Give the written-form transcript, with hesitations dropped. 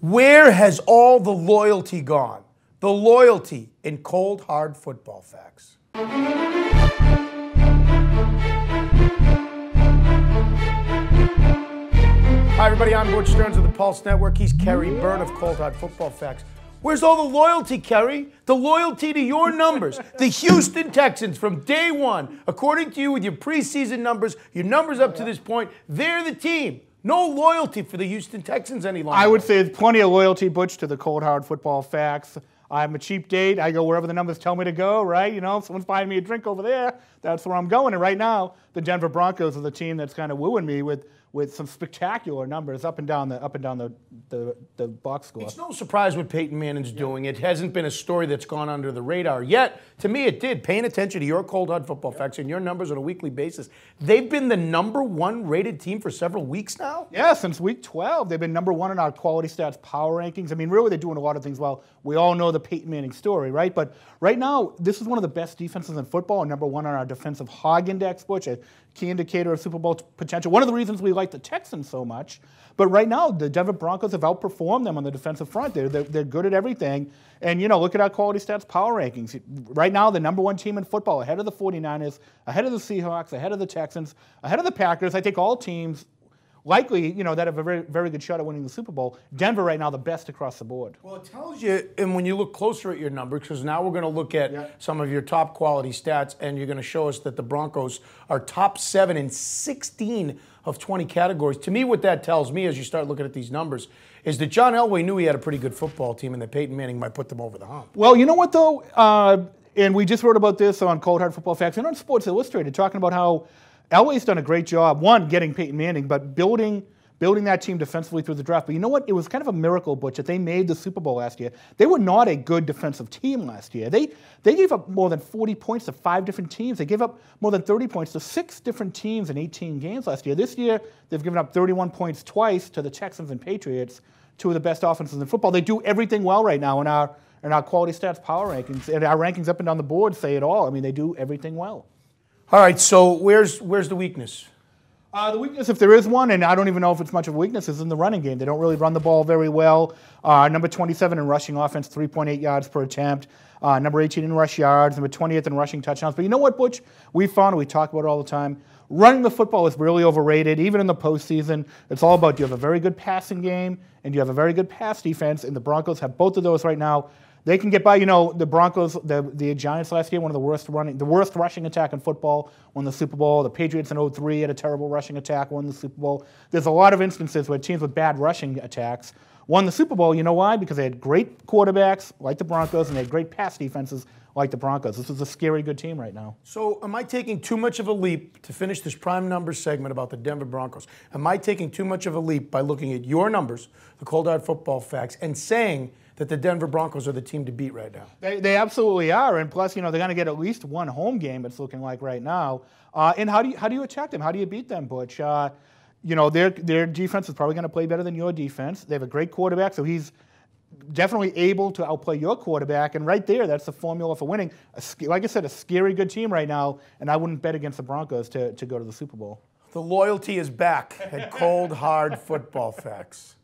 Where has all the loyalty gone? The loyalty in cold, hard football facts. Hi, everybody. I'm Butch Stearns of the Pulse Network. He's Kerry Byrne of Cold, Hard Football Facts. Where's all the loyalty, Kerry? The loyalty to your numbers. The Houston Texans from day one, according to you with your preseason numbers, your numbers up to this point, they're the team. No loyalty for the Houston Texans any longer. I would say there's plenty of loyalty, Butch, to the Cold Hard Football Facts. I'm a cheap date. I go wherever the numbers tell me to go, right? You know, if someone's buying me a drink over there, that's where I'm going. And right now, the Denver Broncos are the team that's kind of wooing me with some spectacular numbers up and down the box score. It's no surprise what Peyton Manning's doing. It hasn't been a story that's gone under the radar yet. To me, it did. Paying attention to your Cold Hard Football Facts and your numbers on a weekly basis, they've been the #1 rated team for several weeks now? Yeah, since week 12. They've been #1 in our quality stats power rankings. I mean, really, they're doing a lot of things well. We all know the Peyton Manning story, right? But right now, this is one of the best defenses in football, and #1 on our defensive hog index, Butch, a key indicator of Super Bowl potential. One of the reasons we like the Texans so much. But right now, the Denver Broncos have outperformed them on the defensive front. They're good at everything. And, you know, look at our quality stats power rankings. Right now, the #1 team in football, ahead of the 49ers, ahead of the Seahawks, ahead of the Texans, ahead of the Packers. I think all teams likely, you know, that have a very, very good shot at winning the Super Bowl. Denver right now the best across the board. Well, it tells you, and when you look closer at your numbers, because now we're going to look at some of your top quality stats, and you're going to show us that the Broncos are top 7 in 16 of 20 categories. To me, what that tells me as you start looking at these numbers is that John Elway knew he had a pretty good football team and that Peyton Manning might put them over the hump. Well, you know what, though? And we just wrote about this on Cold Hard Football Facts and on Sports Illustrated, talking about how Elway's done a great job, one, getting Peyton Manning, but building that team defensively through the draft. But you know what? It was kind of a miracle, Butch, that they made the Super Bowl last year. They were not a good defensive team last year. They gave up more than 40 points to 5 different teams. They gave up more than 30 points to 6 different teams in 18 games last year. This year, they've given up 31 points twice to the Texans and Patriots, two of the best offenses in football. They do everything well right now in our quality stats power rankings. And our rankings up and down the board say it all. I mean, they do everything well. All right, so where's the weakness? The weakness, if there is one, and I don't even know if it's much of a weakness, is in the running game. They don't really run the ball very well. Number 27 in rushing offense, 3.8 yards per attempt. Number 18 in rush yards, number 20th in rushing touchdowns. But you know what, Butch? We found, we talk about it all the time, running the football is really overrated, even in the postseason. It's all about, do you have a very good passing game, and do you have a very good pass defense, and the Broncos have both of those right now. They can get by. You know, the Broncos, the Giants last year, one of the worst rushing attack in football, won the Super Bowl. The Patriots in 2003 had a terrible rushing attack, won the Super Bowl. There's a lot of instances where teams with bad rushing attacks won the Super Bowl. You know why? Because they had great quarterbacks like the Broncos, and they had great pass defenses like the Broncos. This is a scary good team right now. So am I taking too much of a leap to finish this prime numbers segment about the Denver Broncos? Am I taking too much of a leap by looking at your numbers, the Cold Hard Football Facts, and saying that the Denver Broncos are the team to beat right now? They absolutely are, and plus, you know, they're going to get at least one home game. It's looking like right now. And how do you attack them? How do you beat them, Butch? You know, their defense is probably going to play better than your defense. They have a great quarterback, so he's definitely able to outplay your quarterback. And right there, that's the formula for winning. Like I said, a scary good team right now, and I wouldn't bet against the Broncos to go to the Super Bowl. The loyalty is back at Cold Hard Football Facts.